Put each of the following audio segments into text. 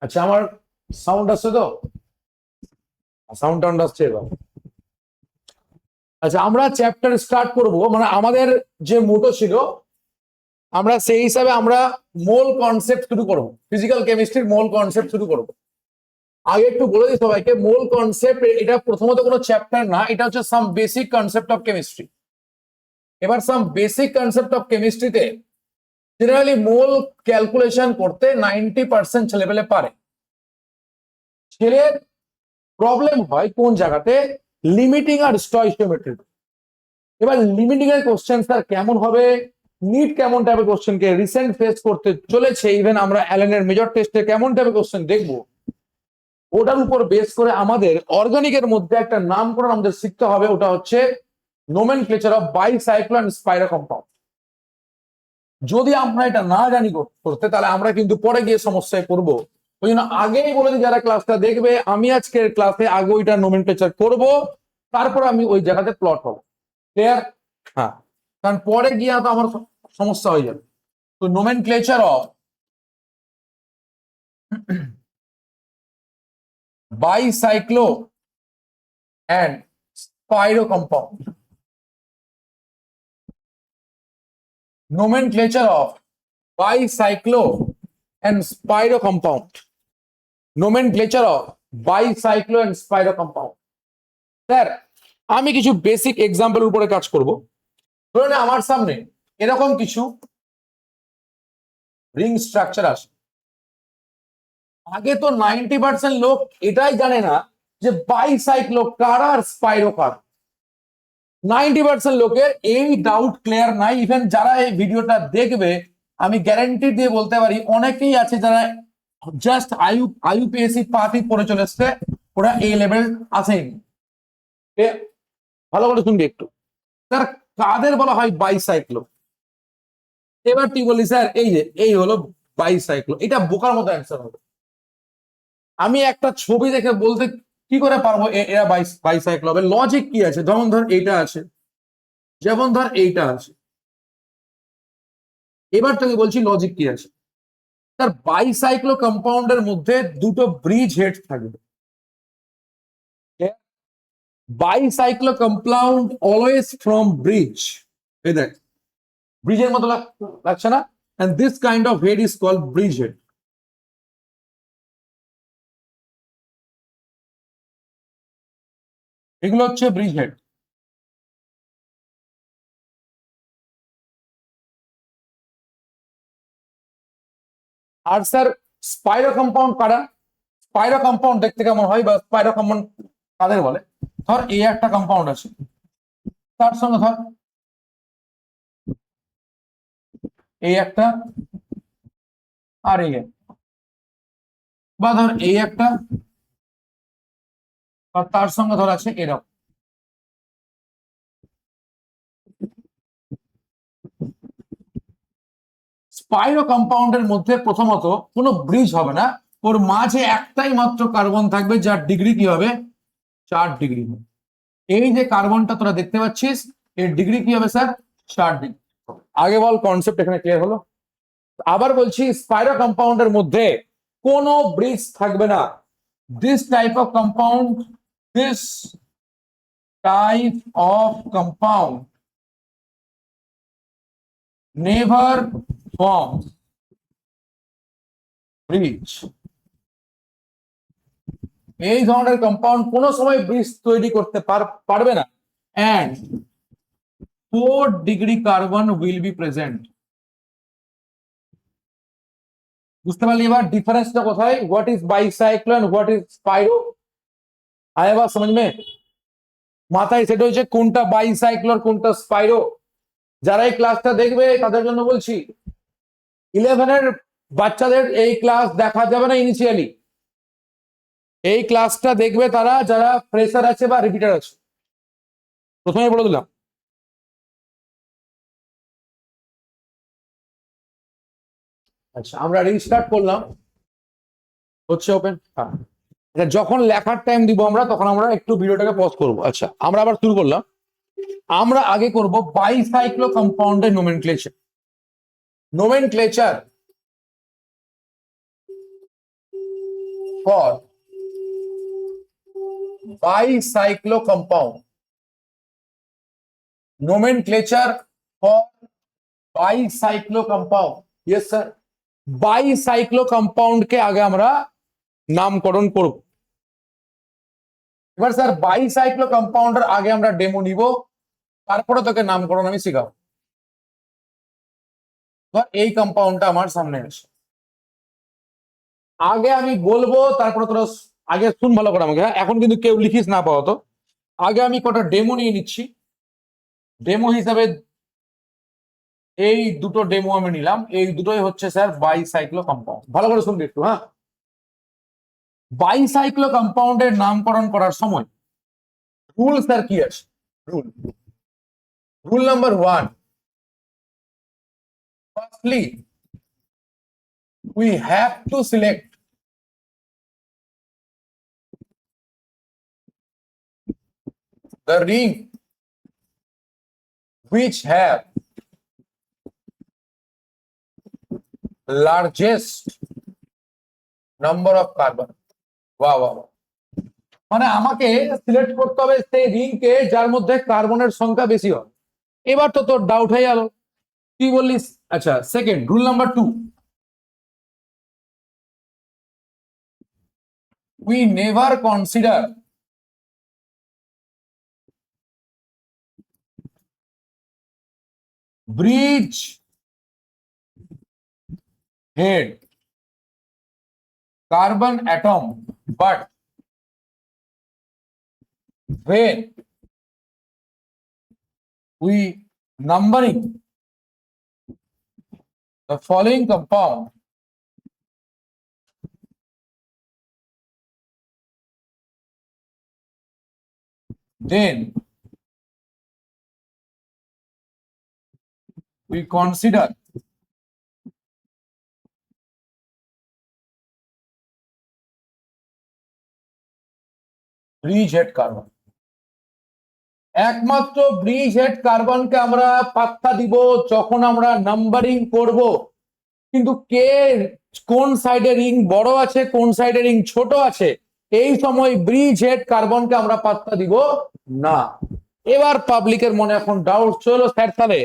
আচ্ছা, আমার সাউন্ড আসছে তো? সাউন্ড টাউন্ড আসছে এবার? আচ্ছা, আমরা চ্যাপ্টার স্টার্ট করব, মানে আমাদের যে মোটো ছিল, আমরা সেই হিসাবে আমরা মোল কনসেপ্ট শুরু করব, ফিজিক্যাল কেমিস্ট্রির মোল কনসেপ্ট শুরু করব। আগে একটু বলে দিই সবাইকে, মোল কনসেপ্ট এটা প্রথমত কোনো চ্যাপ্টার না, এটা হচ্ছে some basic concept of chemistry. এবার সাম বেসিক কনসেপ্ট অফ কেমিস্ট্রিতে জেনারেলি মোল ক্যালকুলেশন করতে 90% ছেলেপেলে পারে। ছেলের প্রবলেম হয় কোন জায়গাতে? লিমিটিং আর স্টয়কিওমেট্রি। এবার লিমিটিং এর কোশ্চেন স্যার কেমন হবে, নিট কেমন টাইপের কোশ্চেনকে রিসেন্ট ফেস করতে চলেছে, ইভেন আমরা অ্যালেনের মেজর টেস্টে কেমন টাইপের কোশ্চেন দেখবো, ওটার উপর বেস করে আমাদের অর্গানিকের মধ্যে একটা নামকরণ আমাদের শিখতে হবে, ওটা হচ্ছে nomenclature of bicyclo and spiro compound. যদি আমরা এটা না জানি করতে, তাহলে আমরা কিন্তু পরে গিয়ে সমস্যায় পড়বো। ওই জন্য আগেই বলে দিই, যারা ক্লাসটা দেখবে, আমি আজকের ক্লাসে আগে ওইটা নোমেনক্লেচার করব, তারপর আমি ওই জায়গাতে প্লট হবো। ক্লিয়ার? হ্যাঁ, কারণ পরে গিয়ে তো আমার সমস্যা হয়ে যাবে। তো nomenclature of bicyclo and spiro compound. Nomenclature of bicyclo and spiro compound. Nomenclature of bicyclo and spiro compound. Sir, আমি কিছু বেসিক এক্সাম্পল উপরে কাজ করব। ধরুন আমার সামনে এরকম কিছু রিং স্ট্রাকচার আসে। আগে তো 90% লোক এটাই জানে না যে বাইসাইক্লো কার আর স্পাইরো কার। 90% লোকের এই ডাউট ক্লিয়ার নাই। ইভেন যারা এই ভিডিওটা দেখবে, আমি গ্যারান্টি দিয়ে বলতে পারি অনেকেই আছে যারা জাস্ট আইইউপিএসসি পাতি পড়ে চলে এসছে, ওরা এই লেভেল আসেনি। ভালো করে শুনবি একটু, স্যার কাদের বলা হয় বাইসাইক্লো? এবার তুই বলি স্যার এই যে এই হলো বাইসাইক্লো, এটা বোকার মতো অ্যান্সার হবে। আমি একটা ছবি দেখে বলতে কি করে পারবো এরা বাইসাইক্লো হবে? লজিক কি আছে? যেমন ধর এইটা আছে, যেমন ধর এইটা আছে। এবার তোকে বলছি লজিক কি আছে। তার বাইসাইক্লো কম্পাউন্ডের মধ্যে দুটো ব্রিজ হেড থাকবে। বাইসাইক্লো কম্পাউন্ড অলওয়েজ ফ্রম ব্রিজ, এই দেখ ব্রিজের মতো লাগছে না? and this kind of head is called bridge head. এগুলো হচ্ছে ব্রিজ হেড। আর স্যার স্পাইরো কম্পাউন্ড কারা? স্পাইরো কম্পাউন্ড দেখতে কেমন হয় বা স্পাইরো কম্পাউন্ড কাদের বলে? ধর এই একটা কম্পাউন্ড আছে, তার সঙ্গে ধর এই একটা, আর এই একটা, বা ধর এই একটা, আর তার সঙ্গে ধর আছে এরকম। স্পাইরো কম্পাউন্ডের মধ্যে প্রথমত কোনো ব্রিজ হবে না, ওর মাঝে একটাই মাত্র কার্বন থাকবে, যার ডিগ্রি কি হবে? 4 ডিগ্রি। এই যে কার্বনটা তোরা দেখতে পাচ্ছিস, এর ডিগ্রি কি হবে স্যার? 4 ডিগ্রি। আগে বল কনসেপ্ট এখানে ক্লিয়ার হলো? আবার বলছি, স্পাইরো কম্পাউন্ডের মধ্যে কোনো ব্রিজ থাকবে না। This type of compound, this type of compound never forms bridge. এই ধরনের কম্পাউন্ড কোনো সময় ব্রিজ তৈরি করতে পারবে না। And 4 degree carbon will be present. বুঝতে পারলি এবার ডিফারেন্সটা কোথায়? What is bicyclo and what is spiro? আয় বাত समझ में? মাথায় সেটা হচ্ছে কোনটা বাইসাইক্লো আর কোনটা স্পাইরো। যারা এই ক্লাসটা দেখবে তাদের জন্য বলছি, 11 এর বাচ্চাদের এই ক্লাস দেখা যাবে না ইনিশিয়ালি। এই ক্লাসটা দেখবে তারা যারা ফ্রেশার আছে বা রিপিটার আছে। প্রথমে বলে দিলাম। আচ্ছা, আমরা রিস্টার্ট করলাম, হচ্ছে ওপেন। হ্যাঁ, আচ্ছা, যখন লেখার টাইম দিব আমরা, তখন আমরা একটু ভিডিওটাকে পজ করবো। আচ্ছা, আমরা আবার শুরু করলাম। আমরা আগে করব বাইসাইক্লো কম্পাউন্ডের nomenclature. Nomenclature for bicyclo compound. Nomenclature for bicyclo compound. Yes sir. Bicyclo compound কে আগে আমরা নামকরণ করব। এবার স্যার বাইসাইক্লো কম্পাউন্ডের আগে আমরা ডেমো নিব, তারপরে তোকে নামকরণ আমি শিখাবো। এই কম্পাউন্ডটা আমার সামনে আসে, আগে আমি বলবো, তারপরে তোরা আগে শুন ভালো করে আমাকে। হ্যাঁ, এখন কিন্তু কেউ লিখিস না পাওয়া তো। আগে আমি কটা ডেমো নিয়ে নিচ্ছি। ডেমো হিসাবে এই দুটো ডেমো আমি নিলাম, এই দুটোই হচ্ছে স্যার বাইসাইক্লো কম্পাউন্ড। ভালো করে শুনবি একটু। হ্যাঁ, বাইসাইক্লো কম্পাউন্ডের নামকরণ করার সময় রুল স্যার কি আছে? Rule number 1, firstly we have to select the ring which have largest number of carbon. বাহ বাহ, মানে আমাকে সিলেক্ট করতে হবে সেই রিংকে যার মধ্যে কার্বনের সংখ্যা বেশি হয়। এবার তো তোর ডাউট হয়ে গেল, কি বললিস? আচ্ছা, second rule number 2, we never consider bridge head carbon atom, but when we numbering the following compound, then we consider bridge head carbon. একমাত্র ব্রিজ হেড কার্বনকে আমরা পাত্তা দিব যখন আমরা নাম্বারিং করব, কিন্তু কে কোন সাইডে রিং বড় আছে, কোন সাইডে রিং ছোট আছে, এই সময় ব্রিজ হেড কার্বনকে আমরা পাত্তা দিব না। এবার পাবলিকের মনে এখন ডাউট চলো, স্যার তাহলে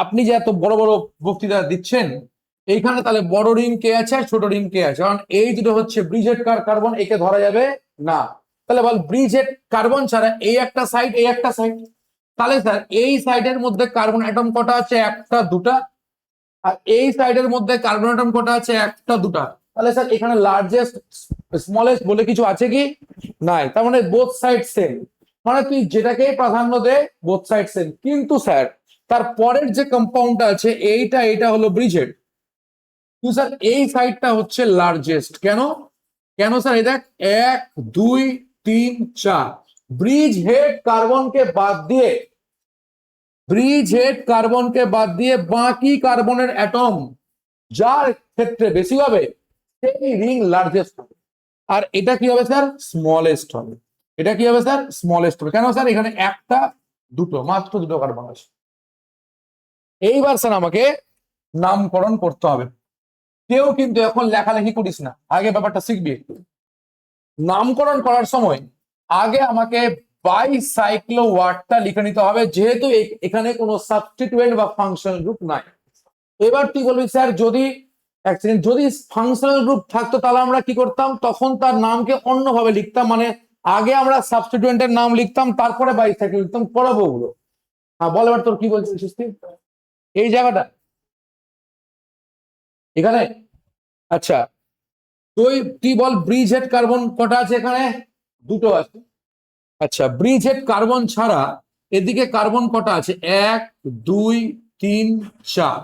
আপনি যে এত বড় বড় বক্তৃতা দিচ্ছেন, এইখানে তাহলে বড় রিং কে আছে আর ছোট রিং কে আছে? কারণ এই দুটো হচ্ছে ব্রিজ হেড কার্বন, একে ধরা যাবে না। তাহলে বল ব্রিজ হেড কার্বন ছাড়া এই একটা সাইড, এই একটা সাইড, তাহলে স্যার এই সাইডের মধ্যে কার্বন অ্যাটম কটা আছে? একটা দুটা। আর এই সাইডের মধ্যে কার্বন অ্যাটম কটা আছে? একটা দুটা। তাহলে স্যার এখানে লার্জেস্ট স্মলেস্ট বলে কিছু আছে কি? নাই। তার মানে বোথ সাইড সেম, মানে তুই যেটাকেই প্রাধান্য দে বোথ সাইড সেম। কিন্তু স্যার তার পরের যে কম্পাউন্ডটা আছে এইটা, এটা হলো ব্রিজেড, কিন্তু স্যার এই সাইডটা হচ্ছে লার্জেস্ট। কেন? কেন স্যার? এই দেখ 1 2 3 4, ব্রিজ হেড কার্বনকে বাদ দিয়ে, ব্রিজ হেড কার্বনকে বাদ দিয়ে বাকি কার্বনের অ্যাটম যার ক্ষেত্রে বেশি হবে সেই রিং লার্জেস্ট হবে। আর এটা কি হবে স্যার? স্মলেস্ট হবে। এটা কি হবে স্যার? স্মলেস্ট হবে। কেন স্যার? এখানে একটা দুটো, মাত্র দুটো কার্বন আছে। এইবার স্যার আমাকে নামকরণ করতে হবে। কেউ কিন্তু এখন লেখালেখি করিস না, আগে ব্যাপারটা শিখবি একটু। নামকরণ করার সময় আগে আমাকে বাইসাইক্লো ওয়ার্ডটা লিখে নিতে হবে, যেহেতু এখানে কোনো সাবস্টিটিউয়েন্ট বা ফাংশনাল গ্রুপ নাই। এবার তুই বলবি স্যার যদি যদি ফাংশনাল গ্রুপ থাকতো তাহলে আমরা কি করতাম? তখন তার নামকে অন্যভাবে লিখতাম, মানে আগে আমরা সাবস্টিটিউয়েন্টের নাম লিখতাম, তারপরে বাইসাইক্লো লিখতাম, পড়াবো ওগুলো। হ্যাঁ বল, এবার তোর কি বলছিস এই জায়গাটা এখানে? আচ্ছা, তুই বল ব্রিজ হেড কার্বন কটা আছে এখানে? দুটো আছে। আচ্ছা, ব্রিজ হেড কার্বন ছাড়া এদিকে কার্বন কটা আছে? 1 2 3 4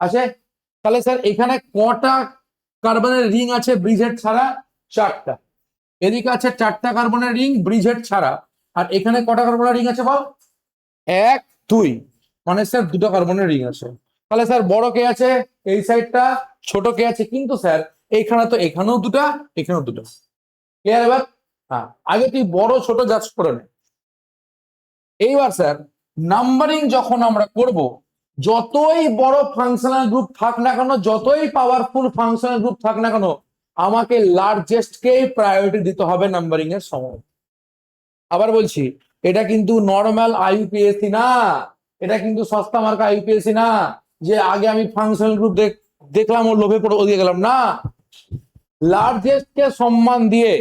আছে। তাহলে স্যার এখানে কটা কার্বনের রিং আছে ব্রিজ হেড ছাড়া? 4টা। এদিকে আছে 4টা কার্বনের রিং ব্রিজ হেড ছাড়া। আর এখানে কটা কার্বনের রিং আছে বল? 1 2, মানে স্যার দুটো কার্বনের রিং আছে। তাহলে স্যার বড় কে আছে? এই সাইডটা। ছোট কে আছে? কিন্তু স্যার এইখানে তো এখানেও দুটা, এখানেও দুটো। ক্লিয়ার এবার? হ্যাঁ, আগে তুই বড় ছোট জাজ করে নে। এইবার স্যার নাম্বারিং যখন আমরা করব, যতই বড় ফাংশনাল গ্রুপ থাক না কেন, যতই পাওয়ারফুল ফাংশনাল গ্রুপ থাক না কেন, আমাকে লার্জেস্ট কেই প্রায়োরিটি দিতে হবে নাম্বারিং এর সময়। আবার বলছি, এটা কিন্তু নর্মাল আইইউপিএসসি না, এটা কিন্তু সস্তা মার্কা আইইউপিএসসি না যে আগে আমি ফাংশনাল গ্রুপ দেখলাম ওর লোভে পড়ে ওদিকে গেলাম না। লার্জেস্ট কে সম্মান দিয়ে,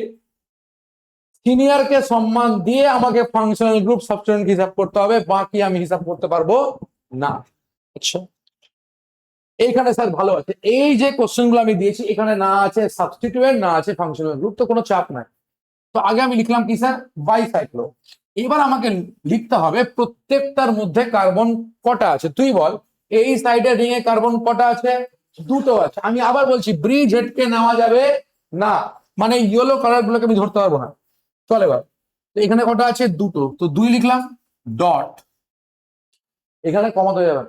সিনিয়র কে সম্মান দিয়ে আমাকে ফাংশনাল গ্রুপ সাবস্টিটিউয়েন্ট হিসাব করতে হবে, বাকি আমি হিসাব করতে পারবো না। আচ্ছা, এইখানে স্যার ভালো আছে, এই যে কোশ্চেন গুলো আমি দিয়েছি এখানে না আছে সাবস্টিটিউয়েন্ট না আছে ফাংশনাল গ্রুপ, তো কোনো চাপ নাই। তো আগে আমি লিখলাম কি স্যার, বাইসাইক্লো। এবার আমাকে লিখতে হবে প্রত্যেকটার মধ্যে কার্বন কটা আছে। তুই বল, এই সাইডে রিং এ কার্বন কটা আছে? দুটো আছে। আমি আবার বলছি ব্রিজ হেড কে নেওয়া যাবে না, মানে ইয়েলো কালার গুলোকে আমি ধরতে পারবো না। চল এবার, তো এখানে কটা আছে? দুটো, তো 2 লিখলাম ডট, এখানে কমা তো যাবে না।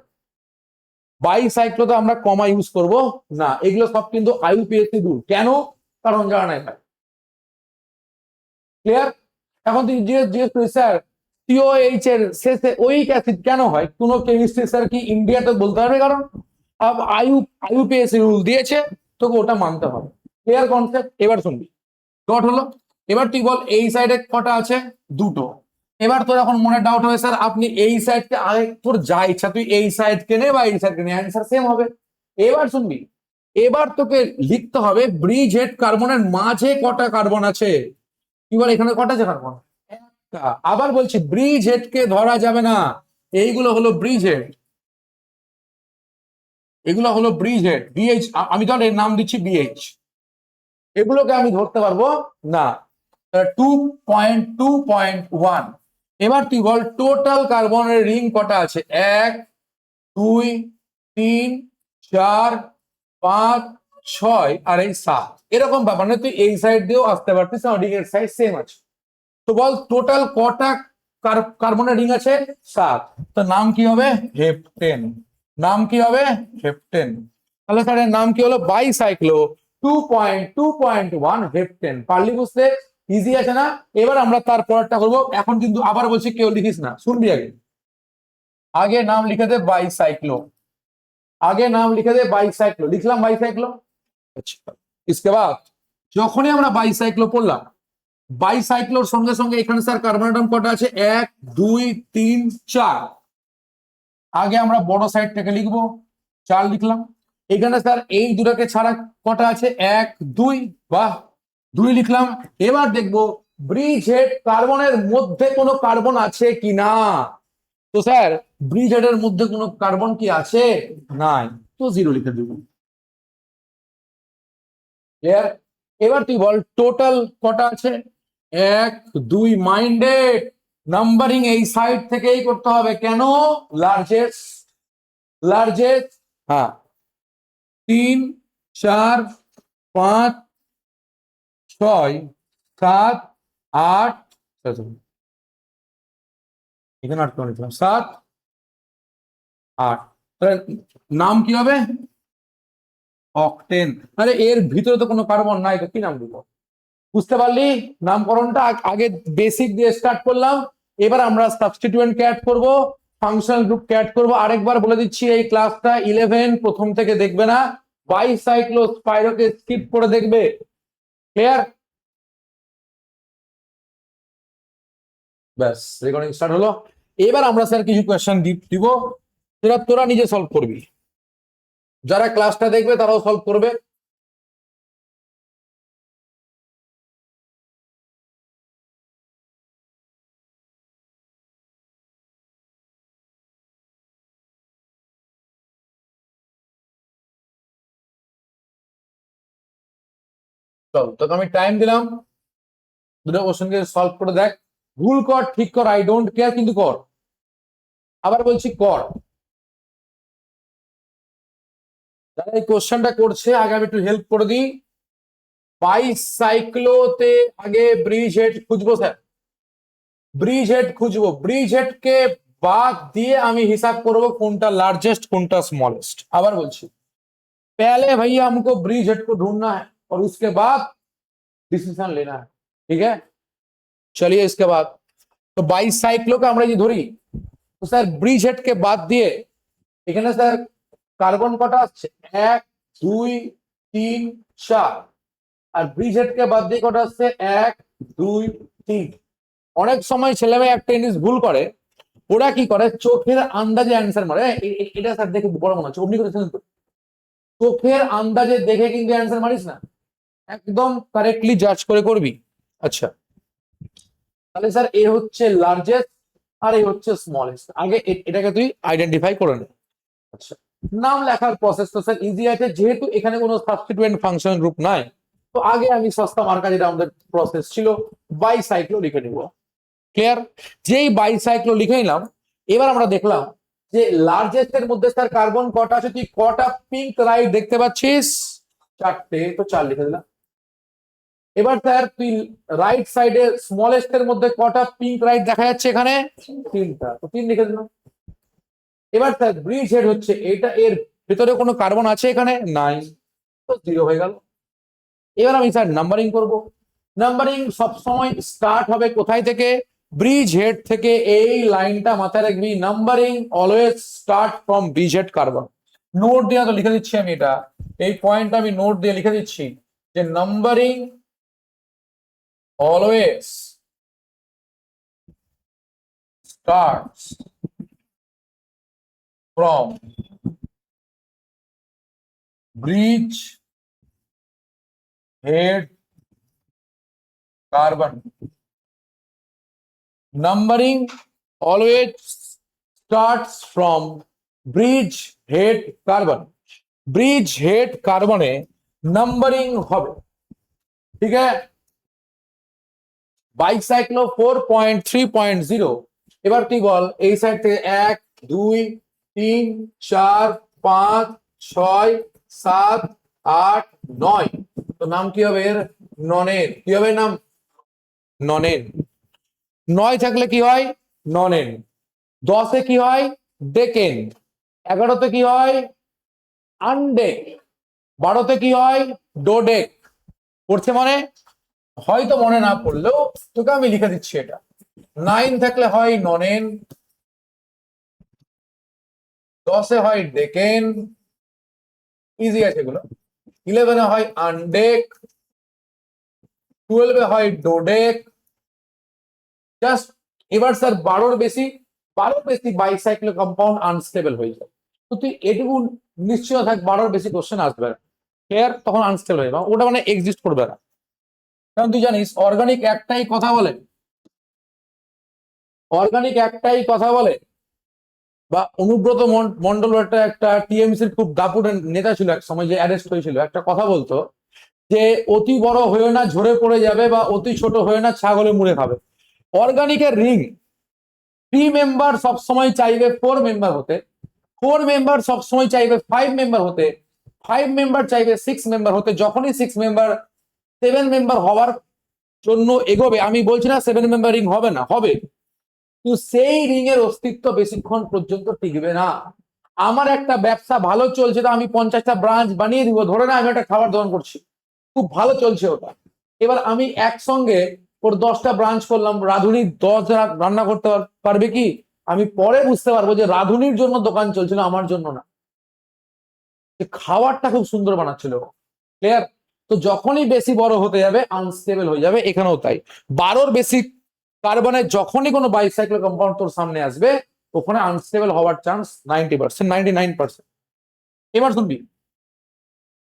বাইসাইক্লোতে আমরা কমা ইউজ করব না, এগুলো সব কিন্তু আইইউপিএসসি রুল। কেন? কারণ জানা নাই ভাই। ক্লিয়ার? এখন তুই জিজ্ঞেস করিস স্যার টিওএইচ এর শেষে ওইক অ্যাসিড কেন হয়? কোন কেমিস্ট্রি স্যার কি ইন্ডিয়াতে বলতে পারবে? কারণ আইইউপিএসসি রুল দিয়েছে, তোকে ওটা মানতে হবে। Clear concept? এবার শুনবি, ডট হলো। এবার তুই বল এই সাইডে কটা আছে? দুটো। এবার তোর এখন মনে ডাউট হবে স্যার আপনি এই সাইডকে আগে, তোর যা ইচ্ছা তুই এই সাইড কে নে বা এই সাইড কে নে, অ্যান্সার সেম হবে। এবার শুনবি, এবার তোকে লিখতে হবে ব্রিজ হেড কার্বনের মাঝে কটা কার্বন আছে। কি বল, এখানে কটা আছে কার্বন? একটা। আবার বলছি ব্রিজ হেড কে ধরা যাবে না, এইগুলো হলো ব্রিজ হেড, এগুলো হলো ব্রিজ হেড। বিএইচ আমি ধর এর নাম দিচ্ছি বিএইচ, এগুলোকে আমি ধরতে পারবো না। 2.2.1। এবার তুই বল টোটাল কার্বনের রিং কটা আছে? 1 2 3 4 5 6 আর এই 7, এরকম ব্যাপার না, তুই এই সাইড দিয়েও আসতে পারতিস, রিং এর সাইজ সেম আছে। তো বল টোটাল কটা কার্বনের রিং আছে? 7। তো নাম কি হবে? হেপটেন। নাম কি হবে? হেপটেন। তাহলে স্যার এর নাম কি হলো? বাইসাইক্লো 2.2.1 হেপটেন। পারলি বুঝতে? ইজি আছে না? এবার আমরা তার পরেরটা করবো। এখন কিন্তু আবার বলছি কেউ লিখিস না, শুনবি আগে। আগে নাম লিখে দে বাইসাইক্লো, আগে নাম লিখে দে বাইসাইক্লো। লিখলাম বাইসাইক্লো। আচ্ছা, इसके बाद যখনই আমরা বাইসাইক্লো পড়লাম, বাইসাইক্লোর সঙ্গে সঙ্গে এখানে স্যার কার্বন অ্যাটম কটা আছে? 1 2 3 4। আগে আমরা বড় সাইড থেকে লিখবো, 4 লিখলাম। এখানে স্যার এই দুটাকে ছাড়া কটা আছে? 1 2, বাহ, 2 লিখলাম। এবার দেখবো ব্রিজ হেড কার্বনের মধ্যে কোনো কার্বন আছে কিনা। তো স্যার ব্রিজ হেড এর মধ্যে কোনো কার্বন কি আছে? নাই, তো 0 লিখে দেবো। ক্লিয়ার? এবার তুই বল টোটাল কটা আছে? 1 2, মাইন্ডেড নাম্বারিং এই সাইড থেকেই করতে হবে। কেন? লার্জেস্ট, লার্জেস্ট, হ্যাঁ। 3 4 5 6 7 8, এখানে 8 করে নিলাম, 7 8। নাম কি হবে? অকটেন। আরে এর ভিতরে তো কোনো কার্বন নাই, তো কি নাম দিব? বুঝতে পারলি নামকরণটা? আগে বেসিক দিয়ে স্টার্ট করলাম, এবার আমরা সাবস্টিটিউয়েন্ট কে অ্যাড করব, ফাংশনাল গ্রুপ কে অ্যাড করব। আরেকবার বলে দিচ্ছি এই ক্লাসটা 11 প্রথম থেকে দেখবে না, বাইসাইক্লোস্পাইরোকে স্কিপ করে দেখবে। ক্লিয়ার? ব্যাস, রেকর্ডিং স্টার্ট হলো। এবার আমরা স্যার কিছু কোয়েশ্চেন দিব, সেটা তোরা নিজে সলভ করবি, যারা ক্লাসটা দেখবে তারাও সলভ করবে। চল তোকে আমি টাইম দিলাম, দুটো কোশ্চেনকে সলভ করে দেখ। ভুল কর ঠিক কর, আই ডোন্ট কেয়ার, কিন্তু কর। আবার বলছি কর। যারা এই কোশ্চেনটা করছে আগে আমি একটু হেল্প করে দিই। বাইসাইক্লোতে আগে ব্রিজ হেড খুঁজবো স্যার, ব্রিজ হেড খুঁজবো, ব্রিज हेड के বাদ দিয়ে আমি হিসাব করব কোনটা लार्जेस्ट কোনটা स्मॉलेस्ट। আবার বলছি पहले भैया हमको ब्रिज हेड को ढूंढना है और उसके बाद डिसीजन लेना है, ठीक है? चलिए इसके बाद তো বাইসাইক্লোকে আমরা যদি ধরি, তো স্যার ব্রিজ হেড কে বাদ দিয়ে এখানে স্যার কার্বন কটা আসছে? 1 2 3 4। আর ব্রিজ হেড কে বাদ দিয়ে কটা আসছে? 1 2 3। অনেক সময় ছেলেমেয়ে একটা জিনিস ভুল করে, ওরা কি করে চোখের আন্দাজে অ্যান্সার মারে। এটা স্যার দেখে বড় মনে হচ্ছে, অমনি করেছেন তো? চোখের আন্দাজে দেখে কিন্তু অ্যান্সার মারিস না, একদম কারেক্টলি জাজ করে করবি। আচ্ছা, তাহলে স্যার এ হচ্ছে লার্জেস্ট আর এ হচ্ছে স্মলেস্ট। আগে এটাকে তুই আইডেন্টিফাই করে নে। আচ্ছা, নাম লেখার প্রসেস তো স্যার ইজি আছে, যেহেতু এখানে কোনো সাবস্টিটুয়েন্ট ফাংশন গ্রুপ নাই, তো আগে আমি সস্তা মার্কা যেটা আমাদের প্রসেস ছিল বাইসাইক্লো লিখে নিব। ক্লিয়ার? যেই বাইসাইক্লো লিখে নিলাম, এবার আমরা দেখলাম যে লার্জেস্ট এর মধ্যে স্যার কার্বন কটা আছে? তুই কটা পিঙ্ক রাইট দেখতে পাচ্ছিস? 4টে, তো 4 লিখে দিলাম। এবার স্যার তুই রাইট সাইডে স্মলেস্ট এর মধ্যে কটা পিঙ্ক রাইট দেখা যাচ্ছে? এখানে 3টা, তো 3 লিখে দিলাম। এবার স্যার ব্রিজ হেড হচ্ছে এটা, এর ভিতরে কোনো কার্বন আছে? এখানে নাই, তো 0 হয়ে গেল। এবার আমি স্যার নাম্বারিং করব। নাম্বারিং সবসময় স্টার্ট হবে কোথায় থেকে? ব্রিজ হেড থেকে। এই লাইনটা মাথায় রাখবি, numbering always start from bridge head carbon. Note দিয়ে তো লিখে দিচ্ছি আমি, এটা এই পয়েন্টটা আমি নোট দিয়ে লিখে দিচ্ছি যে numbering always starts from bridge head carbon. Numbering always starts from bridge head carbon. Bridge head carbon A numbering হবে, ঠিক আছে? বাইসাইক্লো 4.3.0। এবার তুই বল এই সাইড থেকে 1 2 3 4 5 6 7 8 9। তো নাম কি হবে এর? ননের। কি হবে নাম? ননের। 9 থাকলে কি হয়? ননেন। 10-এ কি হয়? ডেকেন। 11-তে কি হয়? আনডেক। 12-তে কি হয়? ডোডেক। পড়ছে মানে? হয়তো মনে না পড়লেও তোকে আমি লিখে দিচ্ছি এটা। 9 থাকলে হয় ননেন, 10-এ হয় ডেকেন, ইজি আছে এগুলো। 11-এ হয় আনডেক, 12-এ হয় ডোডেক। জাস্ট এবার স্যার 12-র বেশি বাইসাইক্লো কম্পাউন্ড আনস্টেবল হয়ে যায়। তো তুই এটুকু নিশ্চয় থাক, 12-র বেশি কোশ্চেন আসবে না। ক্লিয়ার? তখন আনস্টেবল হয়ে যাবে, ওটা মানে এক্সিস্ট করবে না। কারণ তুই জানিস অর্গানিক একটাই কথা বলে, অর্গানিক একটাই কথা বলে। বা অনুব্রত মন্ডল একটা টিএমসির খুব দাপুটে নেতা ছিল এক সময়, যে অ্যারেস্ট হয়েছিল, একটা কথা বলতো যে অতি বড় হয়ে না ঝরে পড়ে যাবে, বা অতি ছোট হয়ে না ছাগলে মুড়ে খাবে। অর্গানিকের রিং 3 মেম্বার সবসময় চাইবে 4 মেম্বার হতে, 4 মেম্বার সবসময় চাইবে 5 মেম্বার হতে, 5 মেম্বার চাইবে 6 মেম্বার হতে। যখনই 6 মেম্বার 7 মেম্বার হওয়ার জন্য এগোবে, আমি বলছি না 7 মেম্বার রিং হবে না, হবে, কিন্তু সেই রিং এর অস্তিত্ব বেশিক্ষণ পর্যন্ত টিকবে না। আমার একটা ব্যবসা ভালো চলছে, তো আমি 50টা ব্রাঞ্চ বানিয়ে দিব। ধরে না আমি একটা খাবার দোকান করছি, খুব ভালো চলছে ওটা। এবার আমি একসঙ্গে ওর 10টা ব্রাঞ্চ করলাম, রাঁধুনি 10 রান্না করতে পারবে কি? আমি পরে বুঝতে পারবো যে রাঁধুনির জন্য দোকান চলছিল, আমার জন্য না। খাবারটা খুব সুন্দর বানাচ্ছিল। ক্লিয়ার? তো যখনই বেশি বড় হতে যাবে আনস্টেবল হয়ে যাবে, এখানেও তাই। 12-র বেশি কার্বনে যখনই কোনো বাইসাইক্লো কম্পাউন্ড তোর সামনে আসবে, ওখানে আনস্টেবল হওয়ার চান্স 90%, 99%। এবার শুনবি,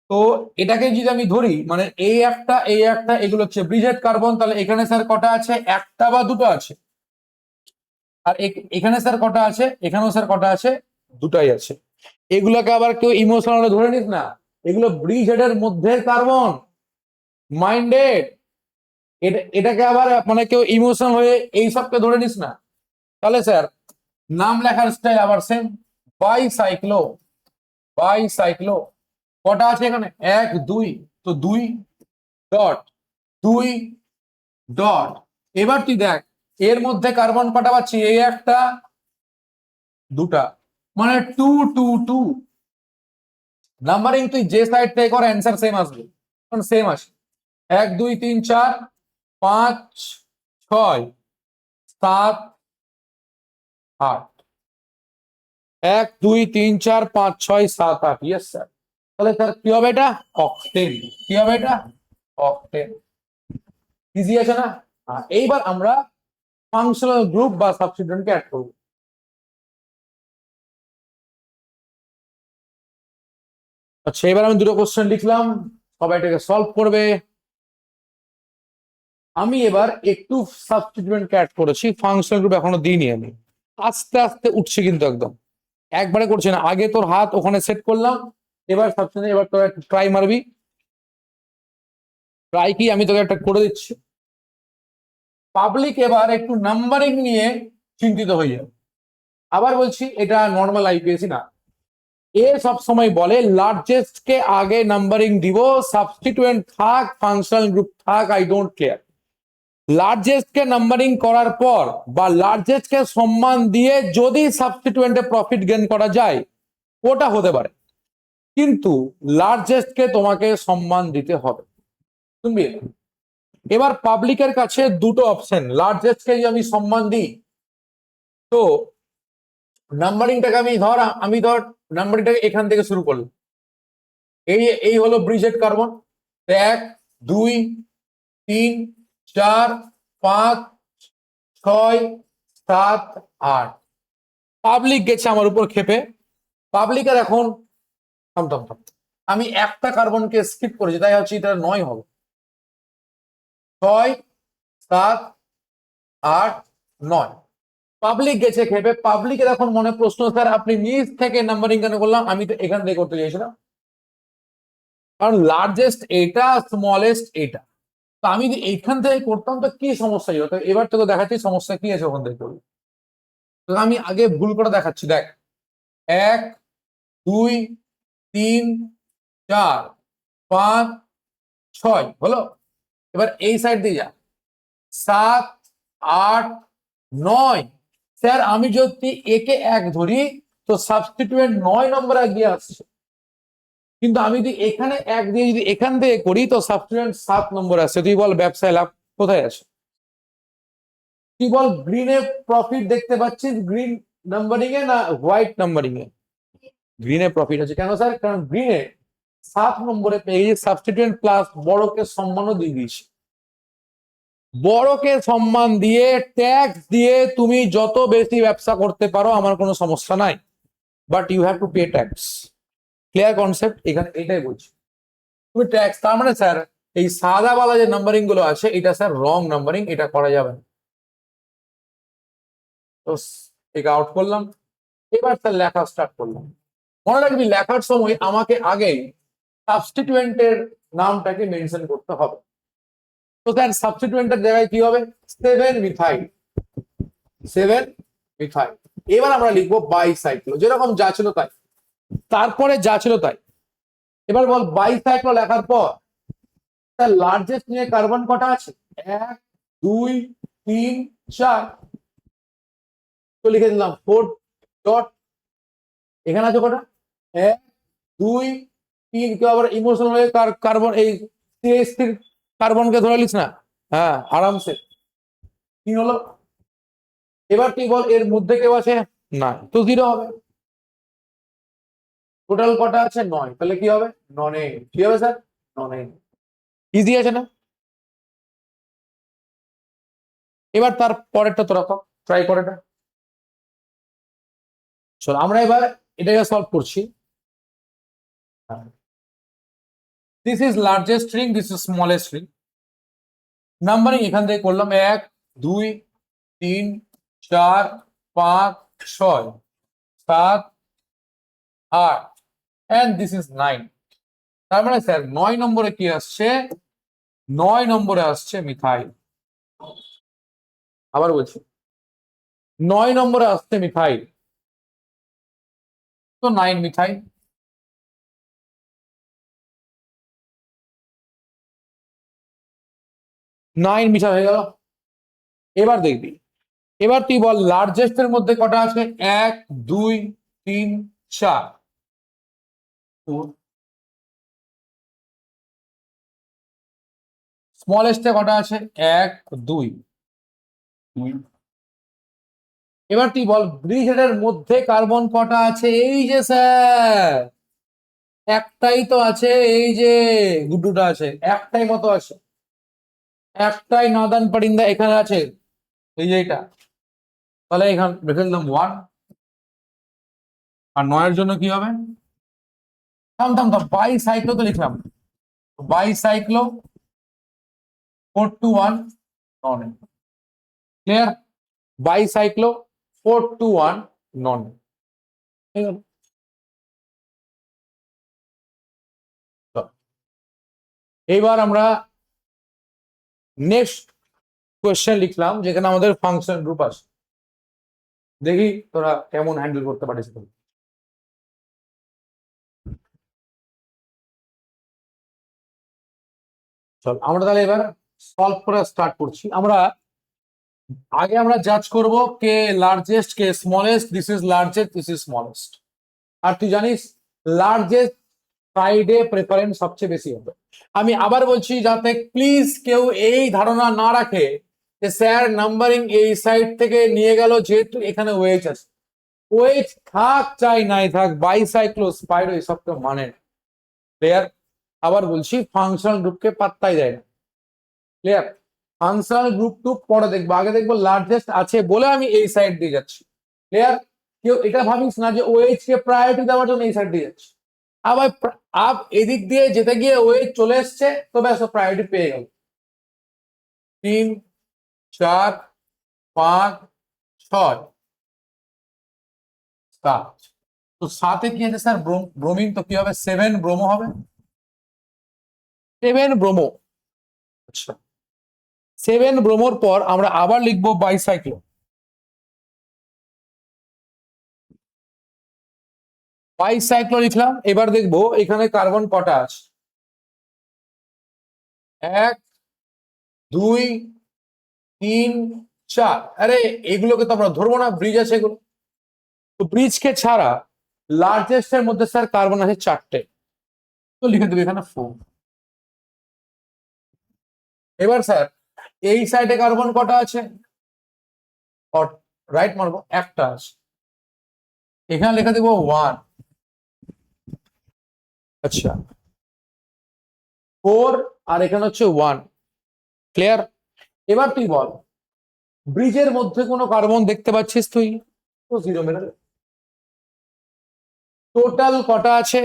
তো এটাকে যদি আমি ধরি, মানে এই একটা এই একটা, এগুলো হচ্ছে ব্রিজেড কার্বন। তাহলে এখানে স্যার কটা আছে? একটা বা দুটো আছে। আর এখানে স্যার কটা আছে? এখানেও স্যার কটা আছে? দুটাই আছে। এগুলোকে আবার কেউ ইমোশনাল ধরে নিস না, এগুলো ব্রিজেডের মধ্যে কার্বন, মাইন্ডেড। এটাকে আবার মানে কেউ ইমোশনাল হয়ে এইসবকে ধরে নিস না। তাহলে স্যার নাম লেখার স্টাইল আবার সেম, বাইসাইক্লো। বাইসাইক্লো কটা আছে এখানে? 1 2, তো 2 ডট 2 ডট। এবার তুই দেখ এর মধ্যে কার্বন কটা পাচ্ছি? এই একটা, দুটা, মানে 2 2 2। নাম্বারিং তুই যে সাইড থেকে কর অ্যান্সার সেম আসবে, সেম আসে। 1 2 3 4 5 6 7 8। 1 2 3 4 5 6 7 8, ইয়েস স্যার। তাহলে স্যার কি হবে? এটা অক্টেন। কি হবে এটা? অক্টেন। ইজি আছে না? এইবার আমরা ফাংশনাল গ্রুপ বা সাবস্টিটিউয়েন্টকে অ্যাড করব। আচ্ছা, এবার আমি দুটো কোশ্চেন লিখলাম, সবাই এটাকে সলভ করবে। আমি এবার একটু সাবস্টিটিউয়েন্টকে অ্যাড করেছি, ফাংশনাল গ্রুপ এখনো দিইনি আমি। আস্তে আস্তে উঠছে কিন্তু একদম, একবারে করছি না। আগে তোর হাত ওখানে সেট করলাম, এবার সাবস্টিটিউয়েন্ট, এবার তোর একটু ট্রাই মারবি। ট্রাই কি আমি তোকে একটা করে দিচ্ছি। পাবলিক এবার একটু নাম্বারিং নিয়ে চিন্তিত হয়ে যাবে। আবার বলছি, এটা নর্মাল আইপিএসি না। এ সব সময় বলে লার্জেস্ট কে আগে নাম্বারিং দিব, সাবস্টিটিউয়েন্ট থাক, ফাংশনাল গ্রুপ থাক, I don't care. Largest K numbering করার পর বা লার্জেস্ট কে সম্মান দিয়ে যদি সাবস্টিটিউয়েন্টে প্রফিট গেইন করা যায়, ওটা হতে পারে, কিন্তু লার্জেস্ট কে তোমাকে সম্মান দিতে হবে। তুমি এবার পাবলিকের কাছে দুটো অপশন, লার্জেস্ট কে আমি সম্মান দিই, তো নাম্বারিংটাকে আমি ধর নাম্বারিংটাকে এখান থেকে শুরু করলাম। এই এই হলো ব্রিজেড কার্বন, 1 2 3 4 5 6 7 8। পাবলিক গেছে আমার উপর খেপে। পাবলিকের এখন থাম থাম থাম, আমি একটা কার্বনকে স্কিপ করেছি, তাই হচ্ছে এটা 9 হবে। 6 7 8 9। পাবলিক গেছে খেপে। পাবলিকের এখন মনে প্রশ্ন, স্যার আপনি নিচ থেকে নাম্বারিং কেন করলাম? আমি তো এখান থেকে করতে চাইছিলাম, কারণ লার্জেস্ট এটা, স্মলেস্ট এটা। তো আমি যদি এইখান থেকে করতাম তো কি সমস্যা হতো? এবার তোকে দেখাচ্ছি সমস্যা কি আছে ওখান থেকে করবি। তো আমি আগে ভুল করে দেখাচ্ছি, দেখ। 1 2 3 4 5 6 হলো। এবার এই সাইড দিয়ে যা, 7 8 9। স্যার আমি যদি একে 1 ধরি তো সাবস্টিটিউয়েন্ট 9 নম্বরে গিয়ে আসছে, কিন্তু আমি যদি এখানে 1 দিয়ে যদি এখান থেকে করি তো সাবস্টিটিউয়েন্ট 7 নম্বরে আসছে। তুই বল ব্যবসায় লাভ কোথায় আছে? তুই বল গ্রিনে প্রফিট দেখতে পাচ্ছিস গ্রিন নাম্বারিং এ না হোয়াইট নাম্বারিং এ? গ্রিনে প্রফিট আছে কেন স্যার? কারণ গ্রিনে 7 নম্বরে পেয়ে গেছি সাবস্টিটিউয়েন্ট প্লাস বড়কে সম্মানও দিয়ে দিয়েছি। বড়কে সম্মান দিয়ে ট্যাক্স দিয়ে তুমি যত বেশি ব্যবসা করতে পারো, আমার কোনো সমস্যা নাই, but you have to pay tax. Clear concept? এখানে এটাই বলছি, তুমি ট্যাক্স। তার মানে স্যার এই সাদাওয়ালা যে নাম্বারিং গুলো আছে, এটা স্যার রং নাম্বারিং, এটা করা যাবে না। তো এটা আউট করলাম। এবার স্যার লেখা স্টার্ট করলাম। মনে রাখবি লেখার সময় আমাকে আগেই সাবস্টিটিউয়েন্টের নামটাকে মেনশন করতে হবে। তো স্যার সাবস্টিটিউয়েন্টের জায়গায় কি হবে? 7 মিথাইল, 7 মিথাইল। এবার আমরা লিখবো বাইসাইক্লো, যেরকম যা ছিল তাই, তারপরে যা ছিল তাই। এবার বল বাইসাইক্লো লেখার পর তার লার্জেস্ট নিয়ে কার্বন কটা আছে? 1 2 3 4। তো লিখে দিলাম 4 ডট। এখানে আছে কটা? 1 2 3। কেউ আবার ইমোশনাল হয়ে কার্বন এই CH3 কার্বনকে ধরে লিস না? হ্যাঁ, আরামসে। কি হলো? এবার তুই বল এর মধ্যে কেউ আছে? না, তো 0 হবে। টোটাল কটা আছে? 9। তাহলে কি হবে? ননে। কি হবে স্যার? ননে। ইজি আছে না? এবার তার পরেরটা তোরা ট্রাই করে এটা। চল আমরা এবার এটাকে সলভ করছি। This is largest string, this is smallest string. Numbering এখান থেকে করলাম 1 2 3 4 5 6 7 8 and this is 9। তার মানে স্যার 9 নম্বরে কি আসছে? 9 নম্বরে আসছে মিথাইল। আবার বলছি, 9 নম্বরে আসছে মিথাইল। তো 9 মিথাইল। 9 মিথাইল হয়ে গেল। এবার দেখবি, এবার তুই বল লার্জেস্ট এর মধ্যে কটা আছে? 1 2 3 4। স্মলেস্টে কটা আছে? 1 2 2। এবার তুই বল ব্রিজহেডের মধ্যে কার্বন কটা আছে? এই যে স্যার একটাই তো আছে, এই যে গুড্ডুটা আছে, একটাই মতো আছে, একটাই নাদান পারিন্দা এখানে আছে, এই যে এটা। তাহলে এখানে রেখে দিলাম 1, আর 9 এর জন্য কি হবে? থাম থাম থাম, বাই সাইক্লো তো লিখলাম, bicyclo 4 to 1 non, clear? Bicyclo 4 to 1 non. এবার আমরা নেক্সট কোয়েশ্চেন লিখলাম, যেখানে আমাদের ফাংশন গ্রুপ আছে। দেখি তোরা কেমন হ্যান্ডেল করতে পারিস। চল আমরা তাহলে এবার সলভ করা স্টার্ট করছি। আগে আমরা জাজ করব কে লার্জেস্ট কে smallest, this is largest, this is smallest. আর তুই জানিস লার্জেস্ট সাইডে প্রেফারেন্স সবচেয়ে বেশি হবে। আমি আবার বলছি, যাতে প্লিজ কেউ এই ধারণা না রাখে যে স্যার নাম্বারিং এই সাইড থেকে নিয়ে গেল, যেহেতু এখানে ওয়েজ আছে। ওয়েজ থাক চাই নাই থাক, বাইসাইক্লো স্পাইরো এসব তো মানে ক্লিয়ার। আবার বলছি, ফাংশনাল গ্রুপকে পাত্তাই দেয় না, ক্লিয়ার। ফাংশনাল গ্রুপ টু পরে দেখবো, আগে দেখবো লার্জেস্ট আছে বলে আমি এই সাইড দিয়ে যাচ্ছি, ক্লিয়ার। কেউ এটা ভাবিস না যে ওয়েজ কে প্রায়োরিটি দেওয়ার জন্য এই সাইড দিয়ে যাচ্ছি। আবার আপ এদিক দিয়ে যেতে গিয়ে ওয়েজ চলে এসছে, তো ব্যাস প্রায়োরিটি পেয়ে গেল। 3, 4, 5, 6, 7। তো 7-এ কি আছে স্যার? ব্রোমিন, তো কি হবে? 7 ব্রোমো হবে, 7 ব্রোমো। আচ্ছা, 7 ব্রোমোর পর আমরা আবার লিখবো বাইসাইক্লো। বাইসাইক্লো লিখলাম, এবার দেখবো এখানে কার্বন কটা আছে। 1, 2, 3, 4। আরে এগুলোকে তো আমরা ধরবো না, ব্রিজ আছে এগুলো। তো ব্রিজকে ছাড়া লার্জেস্ট এর মধ্যে স্যার কার্বন আছে 4টে, তো লিখে দেবো এখানে 4। এবার স্যার এই সাইডে কার্বন কটা আছে? রাইট মারবো, একটা আছে, এখানে লিখে দেবো 1। আচ্ছা, 4 আর এখানে হচ্ছে 1, ক্লিয়ার। এবার তুই বল, ব্রিজের মধ্যে কোনো কার্বন দেখতে পাচ্ছিস তুই? তো 0 মেরে দে। টোটাল কটা আছে?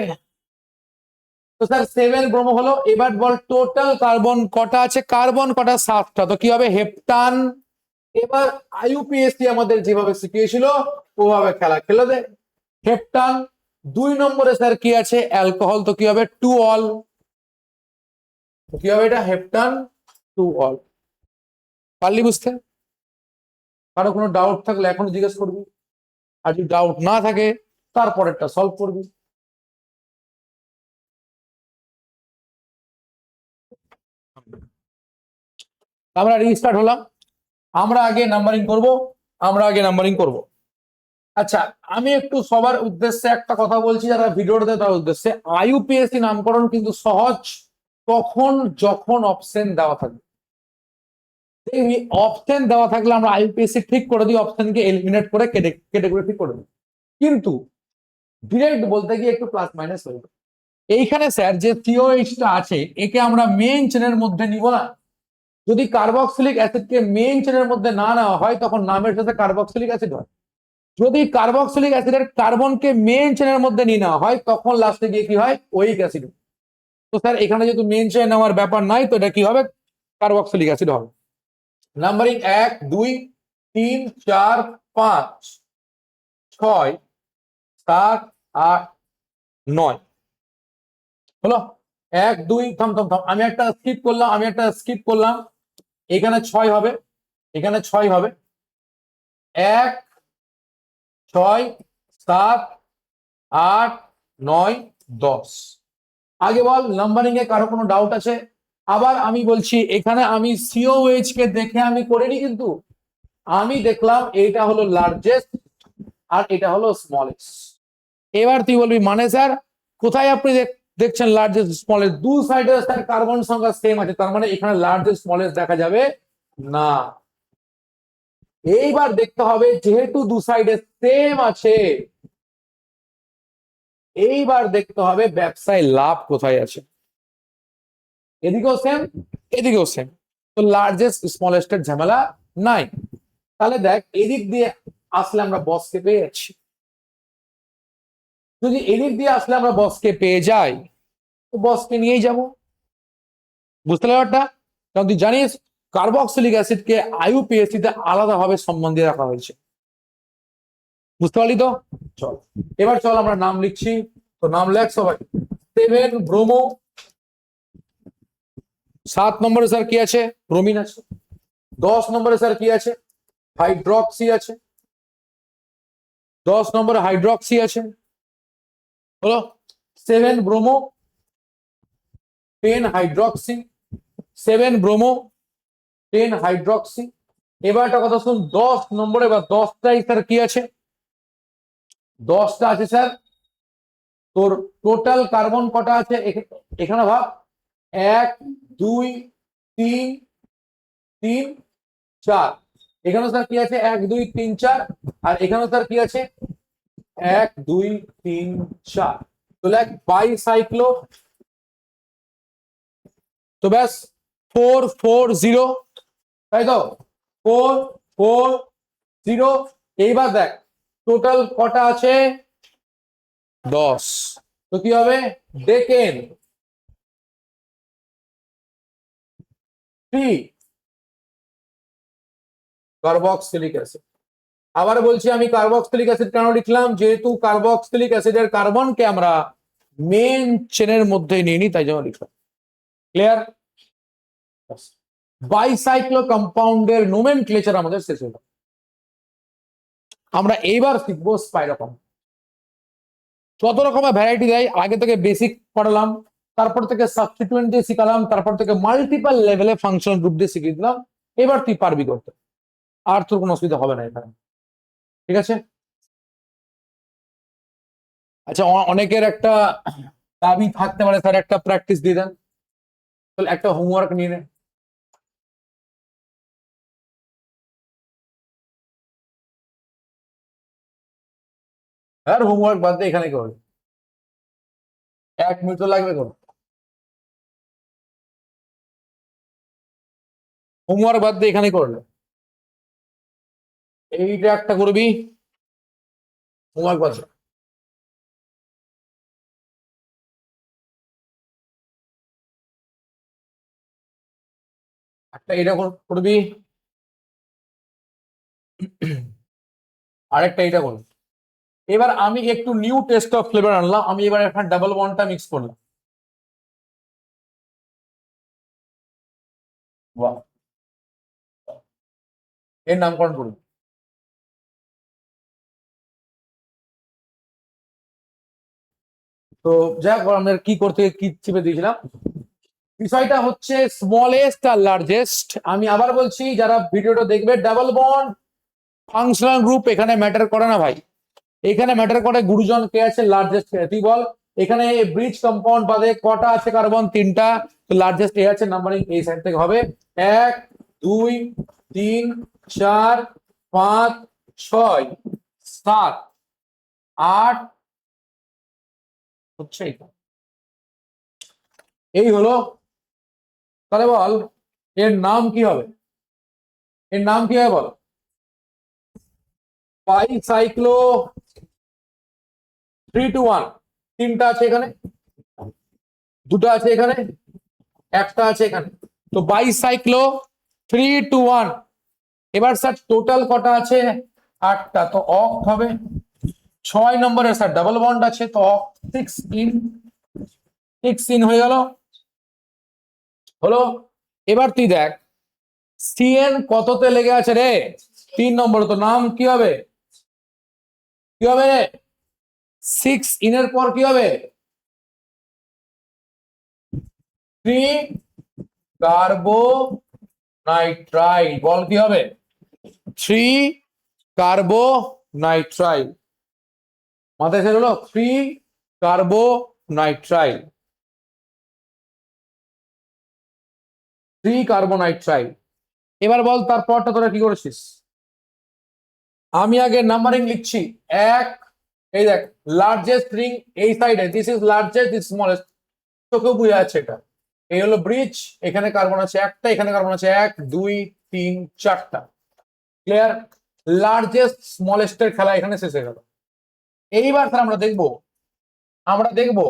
তো স্যার 7 ব্রোমো হলো। এবার বল টোটাল কার্বন কটা আছে? কার্বন কটা? 7টা। তো কি হবে? হেপ্টান। এবার আইইউপিএসসি আমাদের যেভাবে শিখিয়েছিল ওভাবে খেলা খেলে দে। হেপ্টান। 2 নম্বরে স্যার কি আছে? অ্যালকোহল, তো কি হবে? 2 অল। কি হবে এটা? হেপ্টান 2 অল। পারলি বুঝতে? কারো কোনো ডাউট থাকলে এখনো জিজ্ঞেস করবি, আর যদি ডাউট না থাকে তারপরেরটা সলভ করবি। আমরা রিস্টার্ট হলাম, আমরা আগে নাম্বারিং করব, আমরা আগে নাম্বারিং করব। আচ্ছা, আমি একটু সবার উদ্দেশ্যে একটা কথা বলছি, যারা ভিডিওতে তার উদ্দেশ্যে, আইইউপিএসসি নামকরণ কিন্তু সহজ তখন যখন অপশন দেওয়া থাকবে। অপশন দেওয়া থাকলে আমরা আইইউপিএসসি ঠিক করে দিই, অপশনকে এলিমিনেট করে ক্যাটাগরি ঠিক করে দিই। কিন্তু ডিরেক্ট বলতে গিয়ে একটু প্লাস মাইনাস হয়ে যায়। এইখানে স্যার যে সিওএইচটা আছে, একে আমরা মেইন চেনের মধ্যে নিব না। যদি কার্বক্সিলিক অ্যাসিডকে মেইন চেনের মধ্যে না নেওয়া হয়, তখন নামের সাথে কার্বক্সিলিক অ্যাসিড হয়। যদি কার্বক্সিলিক অ্যাসিডের কার্বনকে মেইন চেনের মধ্যে নিয়ে নেওয়া হয়, তখন লাস্টে গিয়ে কি হয়? ওইক অ্যাসিড। তো স্যার এখানে যেহেতু মেইন চেন নেওয়ার ব্যাপার নাই, তো এটা কি হবে? কার্বক্সিলিক অ্যাসিড হবে। নাম্বারিং 1, 2, 3, 4, 5, 6, 7, 8, 9 হলো। 1, 2, থাম থাম থাম, আমি একটা স্কিপ করলাম, এখানে 6 হবে, এখানে 6 হবে। 1, 6, 7, 8, 9, 10। আগে বল, নাম্বারিং এ কারো কোনো ডাউট আছে? আবার আমি বলছি, এখানে আমি সিওএইচ কে দেখে আমি করিনি, কিন্তু আমি দেখলাম এটা হলো লার্জেস্ট আর এটা হলো স্মলেস্ট। এবার তুই বলবি মানে স্যার কোথায় আপনি দেখছেন লার্জেস্ট স্মলেস্ট? দু সাইডে স্যার কার্বন সংখ্যা সেম আছে, তার মানে এখানে লার্জেস্ট স্মলেস্ট দেখা যাবে না। এইবার দেখতে হবে, যেহেতু দু সাইডে সেম আছে, এইবার দেখতে হবে ব্যবসায় লাভ কোথায় আছে। এদিকেও সেম, এদিকেও সেম। তো লার্জেস্ট স্মলেস্টের ঝামেলা নাই। তাহলে দেখ এদিক দিয়ে আসলে আমরা বসকে পেয়ে যাচ্ছি। যদি এদিক দিয়ে আসলে আমরা বসকে পেয়ে যাই তো বসকে নিয়েই যাব। বুঝতে পারটা? কারণ তুই জানিস কার্বক্সিলিক অ্যাসিডকে আইইউপিএসসি তে আলাদাভাবে সম্মান দিয়ে রাখা হয়েছে। বুঝতে পারলি তো? চল এবার চল আমরা নাম লিখছি। তো নাম লেখ সবাই। 7 ব্রোমো। 7 নম্বরে স্যার কি আছে? ব্রোমিন আছে। 10 নম্বরে স্যার কি আছে? হাইড্রক্সি আছে। 10 নম্বরে হাইড্রক্সি আছে। হলো 7 ব্রোমো 10 হাইড্রক্সি। 7 bromo 10 hydroxy. এবার একটা কথা শুন, 10 নম্বরে বা 10টাই স্যার কি আছে? 10টা আছে স্যার তোর টোটাল কার্বন কটা আছে এখানে ভাব। 1 2 3 3 4। এখানে স্যার কি আছে? 1 2 3 4। আর এখানে স্যার কি আছে? 1 2 3 4। তো লেখ বাইসাইক্লো। তো ব্যাস 4 4 0, তাই তো? 4 4 0। এইবার দেখ টোটাল কটা আছে? 10। তো কি হবে? ডেকেন 3 কার্বক্সিলিক অ্যাসিড। আবার বলছি আমি কার্বক্সিলিক অ্যাসিড কেন লিখলাম? যেহেতু কার্বক্সিলিক অ্যাসিডের কার্বনকে আমরা মেন চেনের মধ্যে নিয়ে নিই, তাই জন্য লিখলাম। ক্লিয়ার? বাইসাইক্লো কম্পাউন্ডের নোমেনক্লেচার আমাদের শেষ হলো। আমরা এইবার শিখবো স্পাইরোকম। কত রকমের ভ্যারাইটি দেয়, আগে থেকে বেসিক পড়ালাম, তারপর থেকে সাবস্টিটুয়েন্ট দিয়ে শিখালাম, তারপর থেকে মাল্টিপল লেভেলে ফাংশনাল গ্রুপ দিয়ে শিখিয়ে দিলাম। এবার তুই পারবি করতে, আর তোর কোনো অসুবিধা হবে না এখানে। ঠিক আছে? আচ্ছা, অনেকের একটা দাবি থাকতে পারে স্যার একটা প্র্যাকটিস দিয়ে দেন। তাহলে একটা হোমওয়ার্ক নিয়ে নে। আর হোমওয়ার্ক বাদ দিয়ে এখানে করবে, 1 মিনিট লাগবে করো। হোমওয়ার্ক বাদ দিয়ে এখানে করলে এইটা একটা করবি, হোমওয়ার্ক বাদ দিয়ে। একটা এটা করবি, আরেকটা এটা করবি। এবার আমি একটু নিউ টেস্ট অফ ফ্লেভার আনলাম। আমি এবার এখানে ডাবল বন্ডটা মিক্স করলাম। বাহ, এর নামকরণ করবি। তো যাই হোক, আমরা কি করতে কি চেপে দিয়েছিলাম, বিষয়টা হচ্ছে স্মলেস্ট আর লার্জেস্ট। আমি আবার বলছি যারা ভিডিওটা দেখবে, ডাবল বন্ড ফাংশনাল গ্রুপ এখানে ম্যাটার করে না ভাই। এখানে ম্যাটার করে গুরুজন কে আছে, লার্জেস্ট কে। তুই বল এখানে ব্রিজ কম্পাউন্ড বাদে কটা আছে কার্বন? 3টা। তো লার্জেস্ট এ আছে, নাম্বারিং এই সাইড থেকে হবে 1 2 3 4 5 6 7 8 হচ্ছে এই হলো। তাহলে বল এর নাম কি হবে? এর নাম কি হবে বল? বাইসাইক্লো 3 to 1। 3টা আছে এখানে, 2টা আছে এখানে, একটা আছে এখানে। তো বাইসাইক্লো 3 to 1। এবার স্যার টোটাল কটা আছে? 8টা। তো অক্ট হবে। 6 নম্বরে স্যার ডাবল বন্ড আছে, তো 6 ইন হয়ে গেল। হলো। এবার তুই দেখ সিএন কততে লেগে আছে রে? 3 নম্বরে। তো নাম কি হবে? কি হবে? 6 ইনের পর কি হবে? 3 কার্বো নাইট্রাইল। বল কি হবে? 3 কার্বো নাইট্রাইল। মাথায় ছেড়ে হলো 3 কার্বো নাইট্রাইল। 3 কার্বো নাইট্রাইল। এবার বল তারপরটা তোরা কি করেছিস? আমি আগে নাম্বারিং লিখছি। 1 এই দেখ লার্জেস্ট রিং এই সাইডে, this is largest, this smallest, তোকেও বোঝা যাচ্ছে এটা। এই হলো ব্রিজ, এখানে কার্বন আছে একটা, এখানে কার্বন আছে 1 2 3 4টা। ক্লিয়ার? লার্জেস্ট স্মলেস্টের খেলা এখানে শেষ হয়ে গেল। এইবার স্যার আমরা দেখবো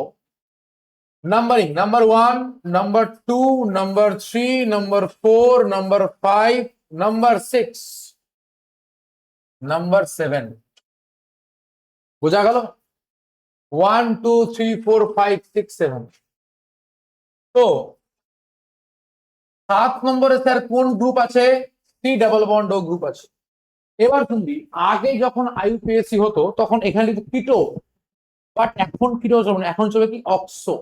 numbering, number 1, number 2, number 3, number 4, number 5, number 6, number 7। বোঝা গেল? 1 2 3 4 5 6 7। তো 7 নম্বরে স্যার কোন গ্রুপ আছে? সি ডাবল বন্ড ও গ্রুপ আছে। এবার শুনবি, আগে যখন আইইউপিএসসি হতো তখন এখানে লিখতো কিটো, বাট এখন কিটো চলবে না, এখন চলবে কি অক্সো।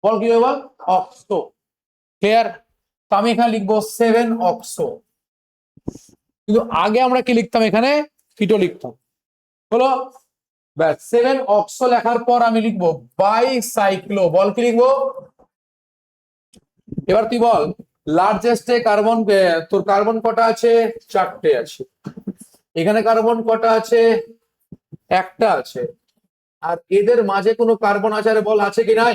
বল কি বল? অক্সো। ক্লিয়ার? তো আমি এখানে লিখবো 7 অক্সো, কিন্তু আগে আমরা কি লিখতাম? এখানে কিটো লিখতাম। হলো? ব্যাস, 7 অক্সো লেখার পর আমি লিখবো বাইসাইক্লো। বল কি লিখবো? এবার তুই বল, লার্জেস্টে কার্বন, তোর কার্বন কটা আছে? 4টে আছে। এখানে কার্বন কটা আছে? একটা আছে। আর এদের মাঝে কোনো কার্বন আছে? আরে বল, আছে কি নাই?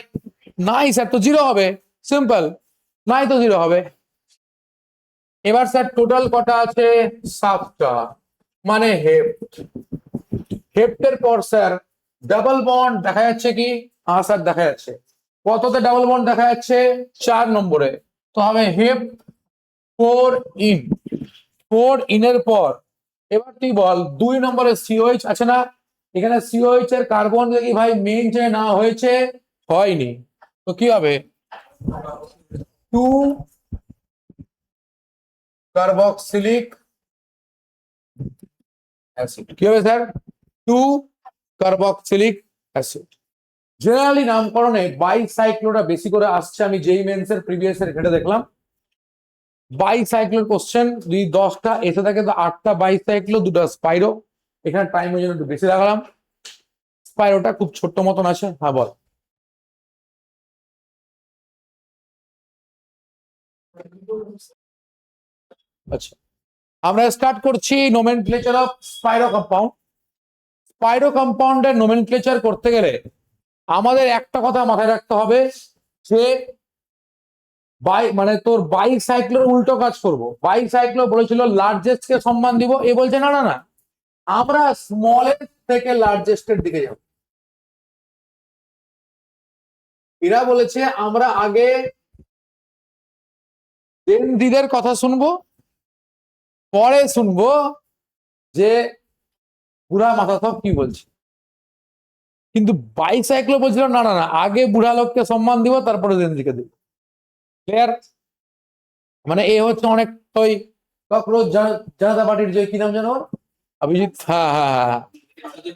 নাই স্যার, তো 0 হবে। সিম্পল, নাই তো 0 হবে। এবার স্যার টোটাল কটা আছে? 7টা, মানে হেপ্ট। হেপ্টের পর স্যার ডাবল বন্ড দেখা যাচ্ছে কি? হ্যাঁ স্যার দেখা যাচ্ছে। কততে ডাবল বন্ড দেখা যাচ্ছে? 4 নম্বরে। তো হবে হেপ্ট 4 ইন। 4 ইনের পর এবার তুই বল 2 নম্বরে সিওএইচ আছে না? এখানে সিওএইচ এর কার্বন দেখি ভাই মেইন চেনে না হয়েছে, হয়নি, তো কি হবে? 2 কার্বক্সিলিক অ্যাসিড। কি হবে স্যার? 2 carboxylic acid. জেনারেলি নামকরণে বাইসাইক্লোটা বেশি করে আসছে, আমি যেই মেন্স এর প্রিভিয়াস এর ঘেটে দেখলাম। বাইসাইক্লোর কোশ্চেন যদি 10টা এসে থাকে তো 8টা বাইসাইক্লো, 2টা স্পাইরো। এখানে টাইমের জন্য একটু বেশি দেখালাম। স্পাইরোটা খুব ছোট্ট মতন আছে। হ্যাঁ বল। আচ্ছা, আমরা স্টার্ট করছি nomenclature of spiro compound. Spiro কম্পাউন্ডের নোমেনক্লেচার করতে গেলে আমাদের একটা কথা মাথায় রাখতে হবে, যে মানে তোর বাইসাইক্লোর উল্টো কাজ করব। বাইসাইক্লো বলেছিল লার্জেস্ট কে সম্মান দিব, এ বলছে না না না, আমরা স্মলেস্ট থেকে লার্জেস্টের দিকে যাব। এরা বলেছে আমরা আগে দিদের কথা শুনবো, পরে শুনবো যে বুড়া মাথা সব কি বলছে। কিন্তু বাইসাইক্লো বলছিল না না না, আগে বুড়া লোককে সম্মান দিব, তারপরে দিকে দিব। ক্লিয়ার? মানে এ হচ্ছে অনেক ওই ককরোচ জনতা পার্টির যে কি নাম জানো, অভিজিৎ, হ্যাঁ হ্যাঁ হ্যাঁ,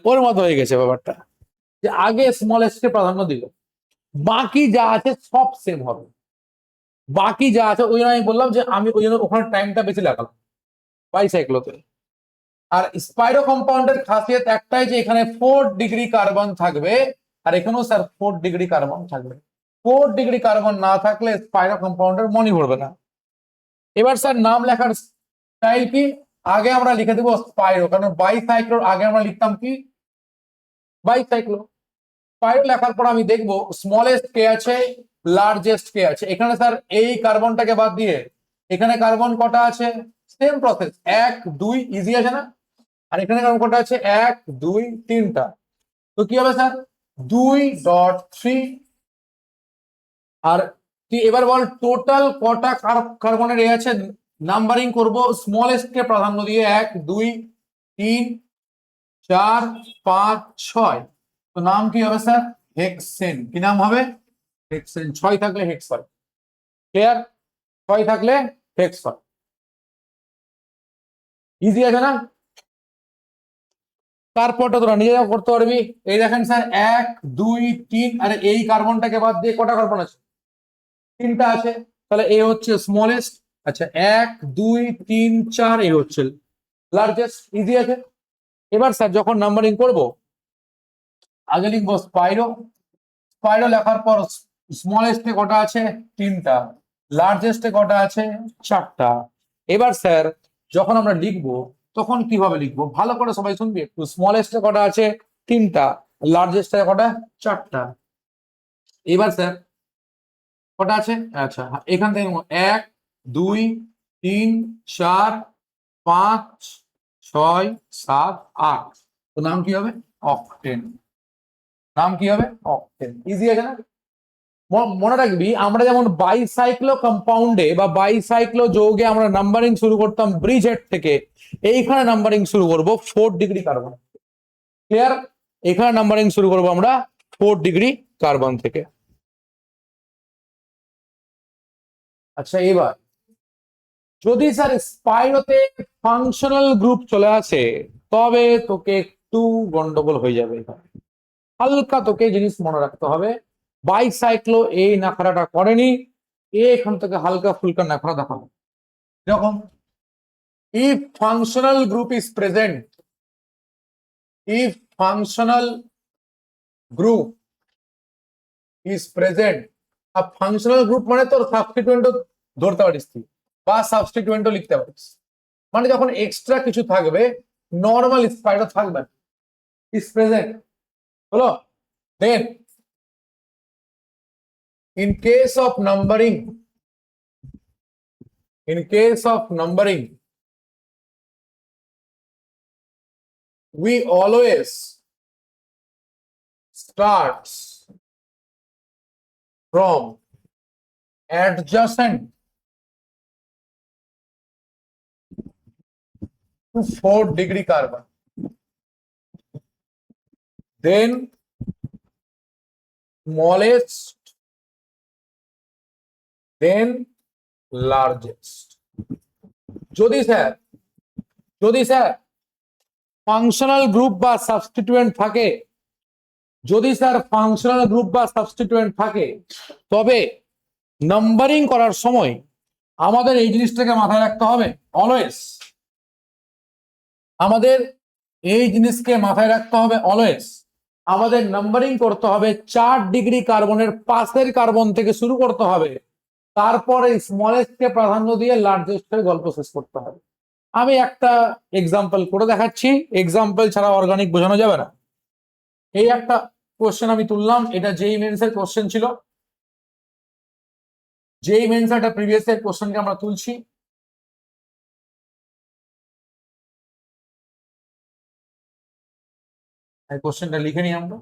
ওর মতো হয়ে গেছে ব্যাপারটা, যে আগে স্মলেস্ট কে প্রাধান্য দিল, বাকি যা আছে সব সেম হবে। বাকি যা আছে ওই জন্য আমি বললাম যে আমি ওই জন্য ওখানে টাইমটা বেশি লাগালাম বাইসাইক্লোতে। আর স্পাইরো কম্পাউন্ডের খাসিয়ত একটাই, যে এখানে 4 ডিগ্রি কার্বন থাকবে, আর এখানেও স্যার 4 ডিগ্রি কার্বন থাকবে। 4 ডিগ্রি কার্বন না থাকলে স্পাইরো কম্পাউন্ডের মনই ভরবে না। এবার স্যার নাম লেখার স্টাইল কি? আগে আমরা লিখে দেবো স্পাইরো, কারণ বাইসাইক্লোর আগে আমরা লিখতাম কি? বাইসাইক্লো। স্পাইরো লেখার পর আমি দেখবো স্মলেস্ট কে আছে, লার্জেস্ট কে আছে। এখানে স্যার এই কার্বনটাকে বাদ দিয়ে এখানে কার্বন কটা আছে? সেম প্রসেস, 1 2, ইজি আছে না? আর এখানে কার্বন কটা আছে? 1 2 3টা। তো কি হবে স্যার? 2.3। আর তুই এবার বল টোটাল কটা কার্বনের এ আছে? নাম্বারিং করব স্মলেস্ট কে প্রাধান্য দিয়ে, 1 2 3 4 5 6। তো নাম কি হবে স্যার? হেক্সেন। কি নাম হবে? হেক্সেন। 6 থাকলে হেক্স হয়। ক্লিয়ার? 6 থাকলে হেক্স হয়। ইজি আছে না? তারপরটা তোরা নিজেরা করতে পারবি। এই দেখেন স্যার 1 2 3, আরে এই কার্বনটাকে বাদ দিয়ে কটা কার্বন আছে? 3টা আছে। তাহলে এ হচ্ছে স্মলেস্ট। আচ্ছা, 1 2 3 4, এ হচ্ছে লার্জেস্ট। ইজি আছে। এবার স্যার যখন নাম্বারিং করব, আগে লিখবো স্পাইরো। স্পাইরো লেখার পর স্মলেস্টে কটা আছে? 3টা। লার্জেস্টে কটা আছে? 4টা। এবার স্যার যখন আমরা লিখবো তখন কিভাবে লিখবো ভালো করে সবাই শুনবি একটু। স্মলেস্টে কটা আছে? তিনটা, লার্জেস্ট কটা? চারটা। এবার স্যার কটা আছে? আচ্ছা, এখান থেকে 1 2 3 4 5 6 7 8। তো নাম কি হবে? অক্টেন। নাম কি হবে? অক্টেন। ইজি আছে না? মনে রাখবি আমরা যেমন বাইসাইক্লো কম্পাউন্ডে বা বাইসাইক্লো যৌগে আমরা নাম্বারিং শুরু করতাম ব্রিজ হেড থেকে, এইখানে নাম্বারিং শুরু করব 4 ডিগ্রি কার্বন। ক্লিয়ার? এখানে নাম্বারিং শুরু করব আমরা 4 ডিগ্রি কার্বন থেকে। আচ্ছা, এবার যদি স্যার স্পাইরোতে ফাংশনাল গ্রুপ চলে আসে তবে তোকে একটু গন্ডগোল হয়ে যাবে। হালকা তোকে জিনিস মনে রাখতে হবে, বাইসাইক্লো এই নাখারাটা করেনি, এখান থেকে হালকা ফুলকা নাখারা দেখাবো। যখন if functional group is present, if functional group is present, a functional group মানে তোর সাবস্টিটুয়েন্টও ধরতে পারিস তুই বা সাবস্টিটুয়েন্টও লিখতে পারিস, মানে যখন এক্সট্রা কিছু থাকবে নর্মাল স্পাইরো থাকবে না, is present হলো। then in case of numbering, in case of numbering we always starts from adjacent to 4 degree carbon, then smallest, then largest. যদি স্যার ফাংশনাল গ্রুপ বা সাবস্টিটিউয়েন্ট থাকে, যদি স্যার ফাংশনাল গ্রুপ বা substituent থাকে তবে numbering করার সময় আমাদের এই জিনিসটাকে মাথায় রাখতে হবে অলওয়েজ, আমাদের এই জিনিসকে মাথায় রাখতে হবে অলওয়েজ, আমাদের নাম্বারিং করতে হবে 4 ডিগ্রি কার্বনের পাশের কার্বন থেকে শুরু করতে হবে, তারপরে স্মলেস্ট কে প্রাধান্য দিয়ে লার্জেস্টের গল্প শেষ করতে হবে। আমি একটা এক্সাম্পল করে দেখাচ্ছি, এক্সাম্পল ছাড়া অর্গানিক বোঝানো যাবে না। এই একটা কোশ্চেন আমি তুললাম, এটা যেই মেন্সের কোশ্চেন ছিল, যেই মেন্স একটা প্রিভিয়াস এর কোশ্চেনকে আমরা তুলছি। এই কোশ্চেনটা লিখে নিই আমরা।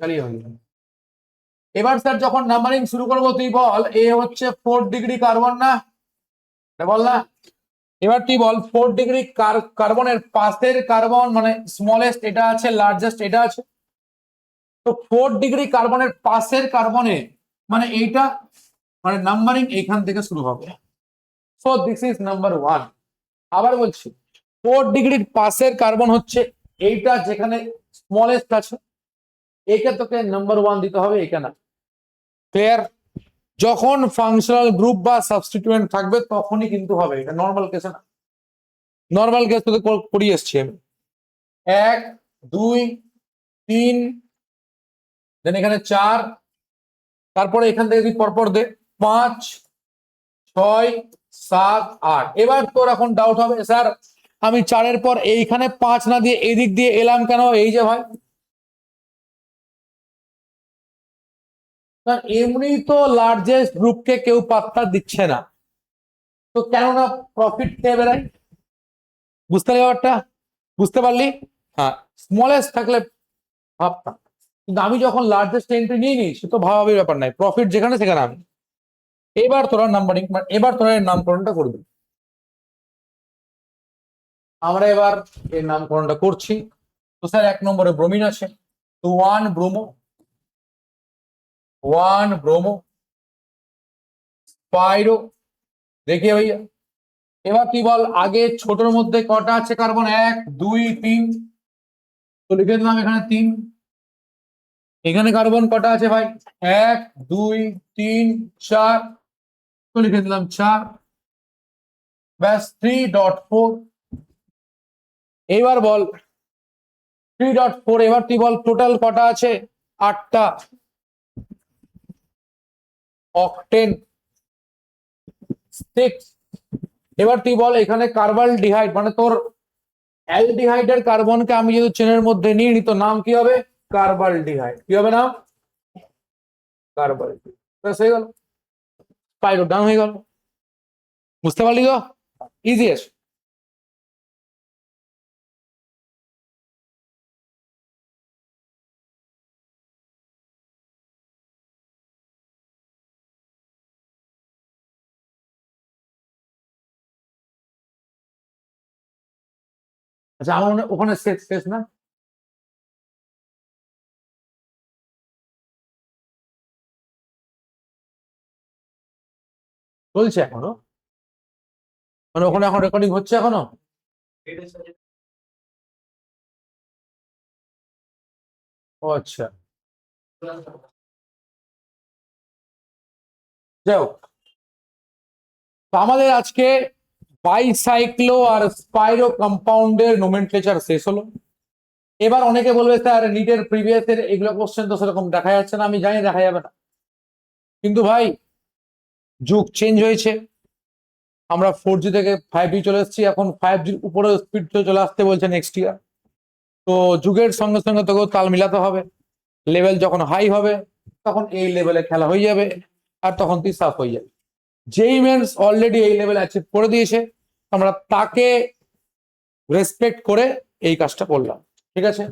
চালিয়ে হয়ে গেল। এবার স্যার যখন নাম্বারিং শুরু করবো তুই বল এ হচ্ছে 4 ডিগ্রি কার্বন না, বল না। এবার তুই বল 4 ডিগ্রি কার্বনের পাশের কার্বন মানে স্মলেস্ট এটা আছে, লার্জেস্ট এটা আছে। তো 4 ডিগ্রি কার্বনের পাশের কার্বনে মানে এইটা, মানে নাম্বারিং এইখান থেকে শুরু হবে। So this is number 1। আবার বলছি 4 ডিগ্রির পাশের কার্বন হচ্ছে এইটা যেখানে স্মলেস্ট আছে, এইটা তোকে নাম্বার 1 দিতে হবে, এইটা না। ক্লিয়ার? যখন ফাংশনাল গ্রুপ বা সাবস্টিটিউয়েন্ট থাকবে তখনই কিন্তু হবে, এটা নর্মাল কেসে না। নর্মাল কেস তোকে করিয়ে এসছি আমি। 1 2 3, দেন এখানে 4, তারপরে এখান থেকে তুই পরপর দে 5 6 7 8। এবার তোর এখন ডাউট হবে স্যার আমি 4-এর পর এইখানে 5 না দিয়ে এদিক দিয়ে এলাম কেন? এই যে ভাই এমনি তো লার্জেস্ট গ্রুপকে কেউ পাত্তা দিচ্ছে না, তো কেননা প্রফিট খেয়ে বেড়াই। বুঝতে পারলি ব্যাপারটা? বুঝতে পারলি? হ্যাঁ, স্মলেস্ট থাকলে ভাবতাম, কিন্তু আমি যখন লার্জেস্ট এন্ট্রি নিয়ে নিই সে তো ভাবাভাবির ব্যাপার নাই, প্রফিট যেখানে সেখানে আমি। এবার তোরা নাম্বারিং, এবার তোরা এর নামকরণটা করবি। আমরা এবার এর নামকরণটা করছি। তো স্যার 1 নম্বরে ব্রোমিন আছে, তো 1 ব্রোমো, 1 ব্রোমো স্পাইরো। দেখিয়ে ভাইয়া এবার তুই বল আগে ছোটর মধ্যে কটা আছে কার্বন? 1 2 3, তো লিখে দিলাম এখানে 3। এখানে কার্বন কটা আছে ভাই? 1 2 3 4, তো লিখে দিলাম 4, ব্যাস 3.4। এবার বল 3.4, এবার তুই বল টোটাল কটা আছে? 8টা অক্টেন। 6 এবার তুই বল এখানে কার্বালডিহাইড মানে তোর অ্যালডিহাইডের কার্বনকে আমি যদি চেনের মধ্যে নিয়ে নিই তো নাম কি হবে? কার্বালডিহাইড। কি হবে নাম? কার্বালডিহাইড। ব্যাস হয়ে গেল, স্পাইরো ডান হয়ে গেল। বুঝতে পারলি তো? ইজিয়েস্ট। আচ্ছা আমার ওখানে শেষ শেষ না? চলছে এখনো? মানে ওখানে এখন রেকর্ডিং হচ্ছে এখনো? ও আচ্ছা, যাই হোক। তো আমাদের আজকে বাইসাইক্লো আর স্পাইরো কম্পাউন্ডের নোমেনক্লেচার শেষ হলো। এবার অনেকে বলবে স্যার নিটের প্রিভিয়াস এর এগুলো কোশ্চেন তো সেরকম দেখা যাচ্ছে না। আমি জানি দেখা যাবে না, কিন্তু ভাই যুগ চেঞ্জ হয়েছে। আমরা 4G থেকে 5G চলে এসেছি, এখন 5Gর উপরে স্পিড চলে আসতে বলছে নেক্সট ইয়ার। তো যুগের সঙ্গে সঙ্গে তোকে তাল মিলাতে হবে। লেভেল যখন হাই হবে তখন এই লেভেলে খেলা হয়ে যাবে, আর তখন তুই সাফ হয়ে যাবে। যেই মেন্স অলরেডি এই লেভেল অ্যাচিভ করে দিয়েছে, আমরা তাকে রেসপেক্ট করে এই কাজটা করলাম। ঠিক আছে।